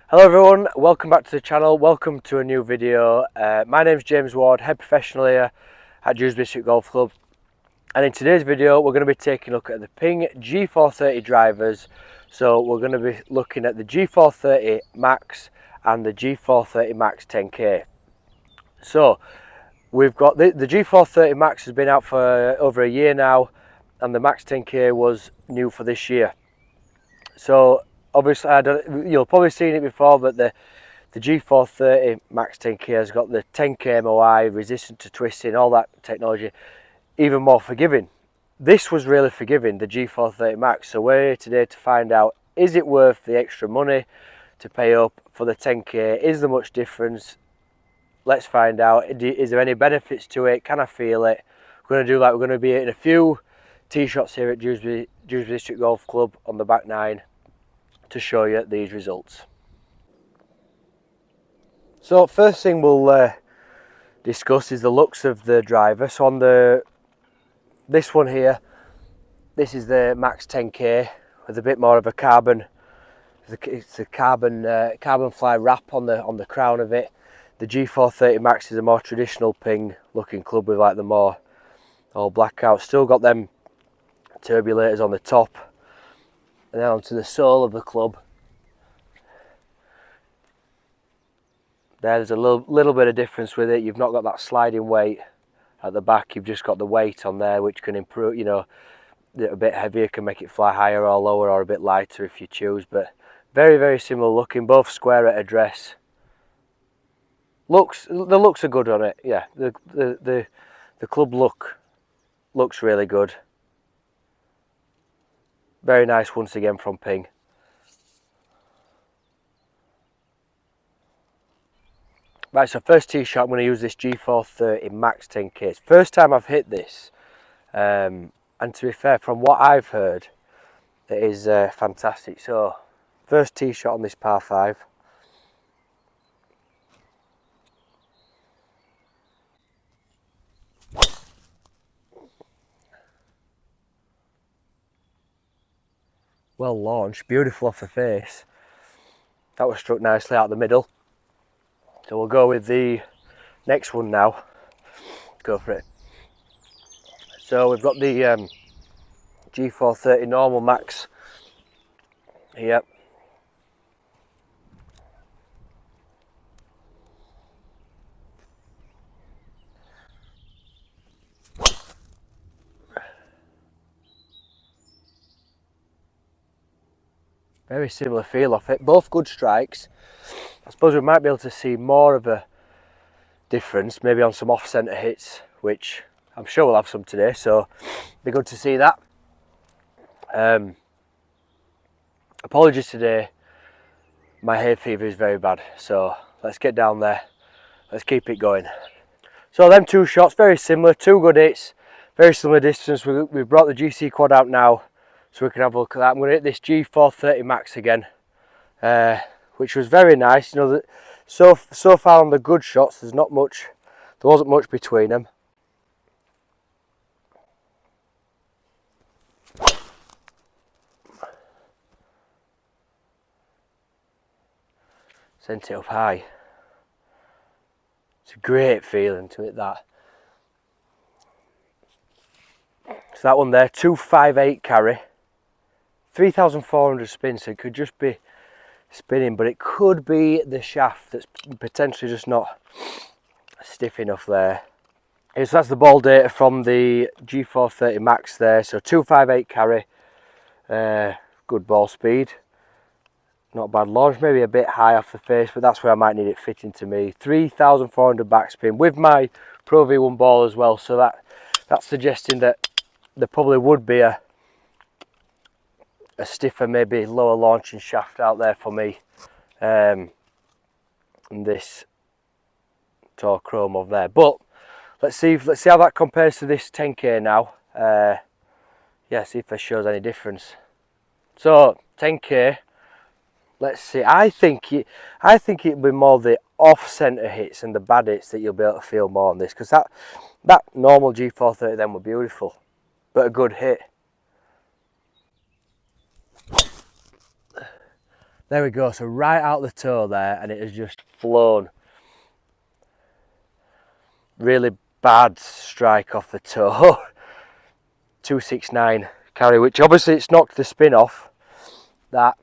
Hello everyone, welcome back to the channel, welcome to a new video. My name's James Ward, head professional here at Dewsbury Golf Club, and in today's video we're going to be taking a look at the PING G430 drivers. So we're going to be looking at the G430 Max and the G430 Max 10K. So we've got the G430 Max has been out for over a year now, and the Max 10K was new for this year. So obviously, you'll probably seen it before, but the G430 Max 10K has got the 10K MOI, resistant to twisting, all that technology, even more forgiving. This was really forgiving, the G430 Max. So we're here today to find out, is it worth the extra money to pay up for the 10K? Is there much difference? Let's find out. Is there any benefits to it? Can I feel it? We're going to do that. We're going to be hitting a few tee shots here at Dewsbury District Golf Club on the back nine to show you these results. So first thing we'll discuss is the looks of the driver. So on this one here, this is the Max 10K with a bit more of a carbon. It's a carbon fly wrap on the crown of it. The G430 Max is a more traditional PING looking club with like the more all black out. Still got them turbulators on the top, and then onto the sole of the club. There's a little bit of difference with it. You've not got that sliding weight at the back. You've just got the weight on there, which can improve. You know, a bit heavier can make it fly higher or lower, or a bit lighter if you choose. But very similar looking. Both square at address. The looks are good on it. Yeah, the club looks really good. Very nice once again from PING. Right, so first tee shot, I'm going to use this G430 Max 10K. It's first time I've hit this, and to be fair, from what I've heard, it is fantastic. So first tee shot on this par 5. Well launched, beautiful off the face. That was struck nicely out the middle. So we'll go with the next one now. Go for it. So we've got the G430 normal Max here. Very similar feel off it, both good strikes. I suppose we might be able to see more of a difference, maybe on some off-centre hits, which I'm sure we'll have some today, so be good to see that. Apologies today, my hay fever is very bad, so let's get down there, let's keep it going. So them two shots, very similar, two good hits, very similar distance. We've brought the GC quad out now, so we can have a look at that. I'm going to hit this G430 Max again, which was very nice. You know, that so far on the good shots, there wasn't much between them. Sent it up high. It's a great feeling to hit that. So that one there, 258 carry. 3,400 spin, so it could just be spinning, but it could be the shaft that's potentially just not stiff enough there. Okay, so that's the ball data from the G430 Max there. So 258 carry, good ball speed, not bad launch, maybe a bit high off the face, but that's where I might need it fitting to me. 3,400 backspin with my Pro V1 ball as well, so that's suggesting that there probably would be a stiffer, maybe lower launching shaft out there for me, and this Tor Chrome over there. But let's see how that compares to this 10K now. Yeah, see if it shows any difference. So 10K, let's see. I think it'll be more the off-centre hits and the bad hits that you'll be able to feel more on this, because that normal G430 then were beautiful, but a good hit. There we go, so right out the toe there, and it has just flown. Really bad strike off the toe. 269 carry, which obviously it's knocked the spin off that.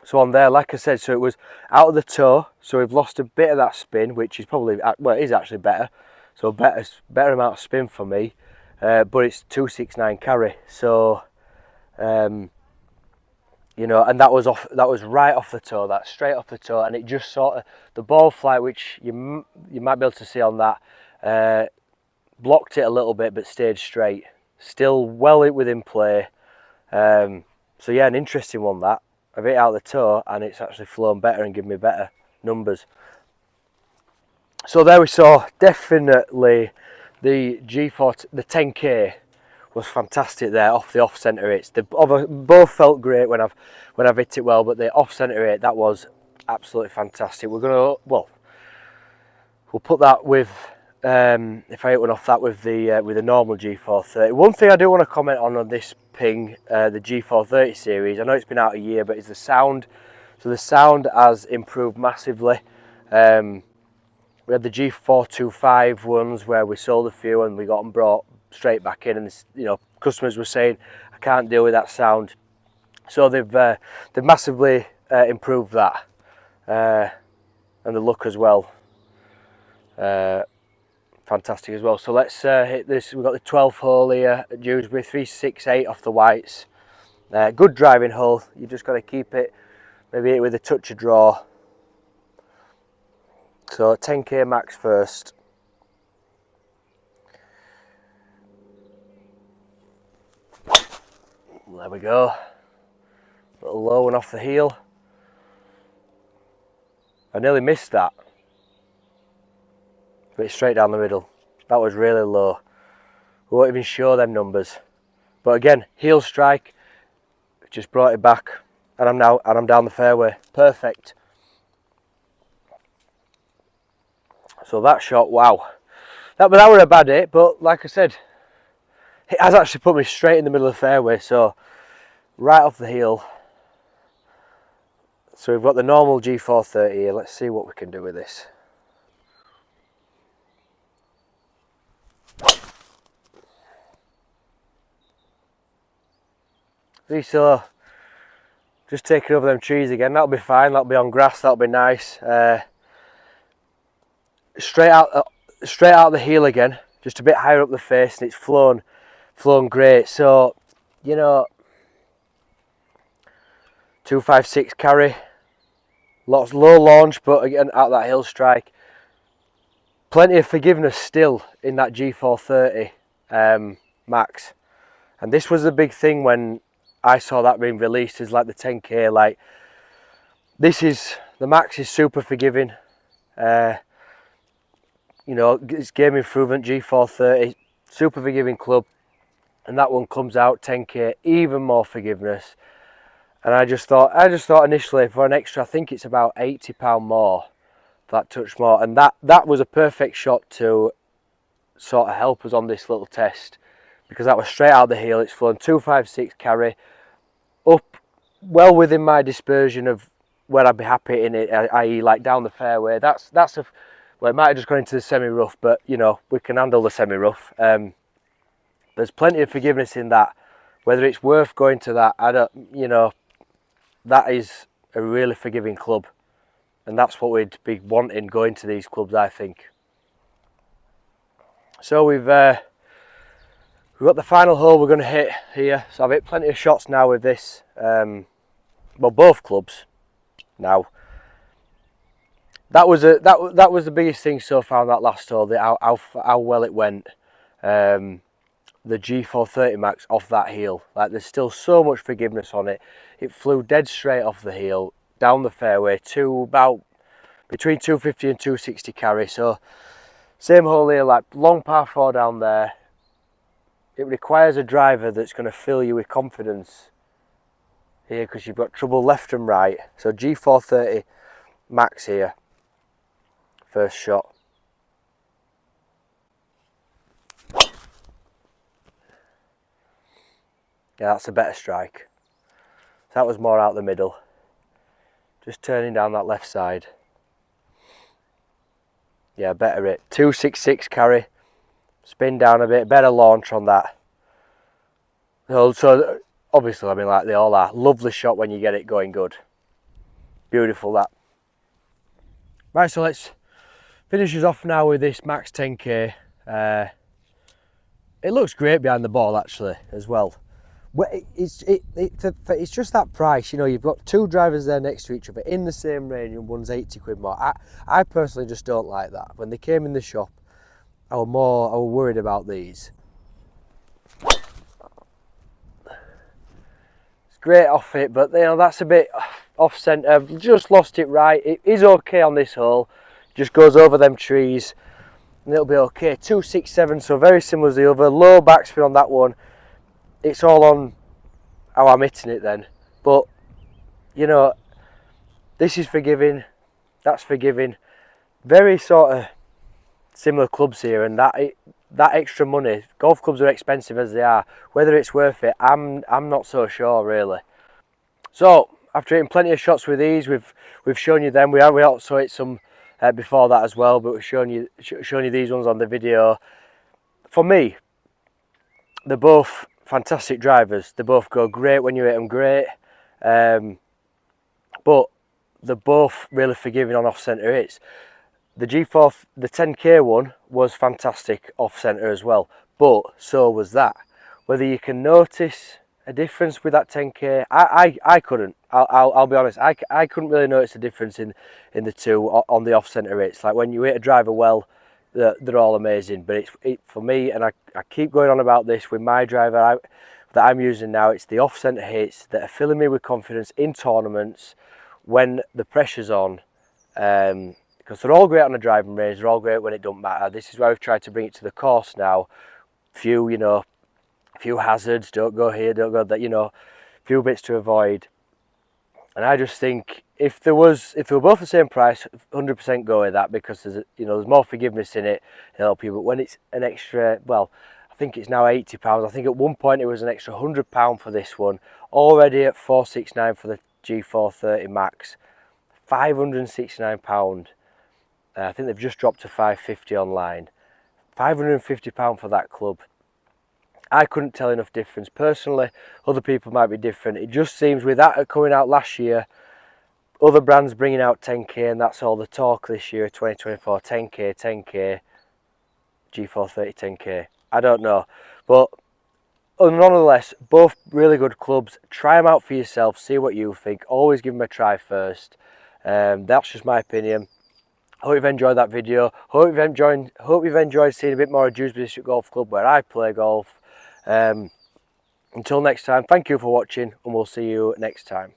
So on there, like I said, so it was out of the toe, so we've lost a bit of that spin, which is probably, well, it is actually better. So better amount of spin for me, but it's 269 carry. So you know, and that was right off the toe, that straight off the toe, and it just sort of, the ball flight, which you might be able to see on that, blocked it a little bit, but stayed straight, still well within play. So yeah, an interesting one that. I've hit out the toe, and it's actually flown better and given me better numbers. So there we saw, definitely the G4, the 10K was fantastic there off the off centre hits. They both felt great when I've hit it well, but the off centre hit, that was absolutely fantastic. We're gonna, well, we'll put that with if I hit one off that with the normal G430. One thing I do want to comment on this Ping, the G430 series, I know it's been out a year, but it's the sound. So the sound has improved massively. We had the G425 ones where we sold a few and we got them brought straight back in, and you know, customers were saying I can't deal with that sound. So they've massively improved that, and the look as well. Fantastic as well. So let's hit this. We've got the 12th hole here at Dewsbury, 368 off the whites. Good driving hole. You just got to keep it, maybe hit it with a touch of draw. So 10K max first. There we go. Little low one off the heel. I nearly missed that. But it's straight down the middle. That was really low. We won't even show them numbers. But again, heel strike, just brought it back, and I'm down the fairway. Perfect. So that shot, wow. That were a bad hit, but like I said, it has actually put me straight in the middle of the fairway, so right off the heel. So we've got the normal G430 here. Let's see what we can do with this. So just taking over them trees again. That'll be fine. That'll be on grass. That'll be nice. Straight out the heel again, just a bit higher up the face, and it's flown great. So you know, 256 carry, lots low launch, but again out that hill strike. Plenty of forgiveness still in that G430 Max, and this was the big thing when I saw that being released, is like the 10K. Like, this is, the Max is super forgiving. You know, it's game improvement, G430, super forgiving club, and that one comes out 10K, even more forgiveness. And I just thought initially for an extra, I think it's about £80 more, that touch more, and that was a perfect shot to sort of help us on this little test, because that was straight out the heel. It's flown 256 carry, up well within my dispersion of where I'd be happy in it, i.e. like down the fairway. That's a, well, it might have just gone into the semi-rough, but you know, we can handle the semi-rough. There's plenty of forgiveness in that. Whether it's worth going to that, I don't, you know, that is a really forgiving club, and that's what we'd be wanting going to these clubs, I think. So we've got the final hole we're going to hit here. So I've hit plenty of shots now with this, well, both clubs now. That was the biggest thing so far on that last hole, how well it went. The G430 Max off that heel. Like, there's still so much forgiveness on it. It flew dead straight off the heel, down the fairway to about between 250 and 260 carry. So same hole here, like long par 4 down there. It requires a driver that's going to fill you with confidence here, because you've got trouble left and right. So G430 Max here, first shot. Yeah, that's a better strike. that was more out the middle. Just turning down that left side. Yeah, better it. 266 carry. Spin down a bit, better launch on that. So obviously, I mean, like they all are. Lovely shot when you get it going good. Beautiful that. Right, so let's finish us off now with this Max 10K. It looks great behind the ball actually as well. It's just that price, you know. You've got two drivers there next to each other in the same range, and one's 80 quid more. I personally just don't like that. When they came in the shop, I was worried about these. It's great off it, but you know, that's a bit off centre. Just lost it right. It is okay on this hole. Just goes over them trees and it'll be okay. 267, so very similar to the other. Low backspin on that one. It's all on how I'm hitting it then. But, you know, this is forgiving, that's forgiving. Very sort of similar clubs here, and that extra money, golf clubs are expensive as they are. Whether it's worth it, I'm not so sure really. So, after hitting plenty of shots with these, we've shown you them. We also hit some before that as well, but we've shown you these ones on the video. For me, they're both fantastic drivers. They both go great when you hit them great, but they're both really forgiving on off-centre hits. The G4, the 10K one was fantastic off-centre as well, but so was that. Whether you can notice a difference with that 10K, I couldn't. I'll be honest, I couldn't really notice a difference in the two on the off-centre hits. Like when you hit a driver well, they're all amazing, but for me, and I keep going on about this with my driver that I'm using now, it's the off-centre hits that are filling me with confidence in tournaments when the pressure's on, because they're all great on the driving range, they're all great when it don't matter. This is why we've tried to bring it to the course now. Few hazards, don't go here, don't go that, you know, few bits to avoid. And I just think if they were both the same price, 100% go with that, because there's more forgiveness in it, help you. But when it's an extra, well, I think it's now £80. I think at one point it was an extra £100 for this one. Already at £469 for the G430 Max, £569. I think they've just dropped to £550 online. £550 for that club. I couldn't tell enough difference. Personally, other people might be different. It just seems with that coming out last year, other brands bringing out 10K, and that's all the talk this year, 2024, 10K, G430 10K. I don't know. But nonetheless, both really good clubs. Try them out for yourself, see what you think. Always give them a try first. That's just my opinion. Hope you've enjoyed that video. Hope you've enjoyed seeing a bit more of Dewsbury District Golf Club where I play golf. Until next time, thank you for watching, and we'll see you next time.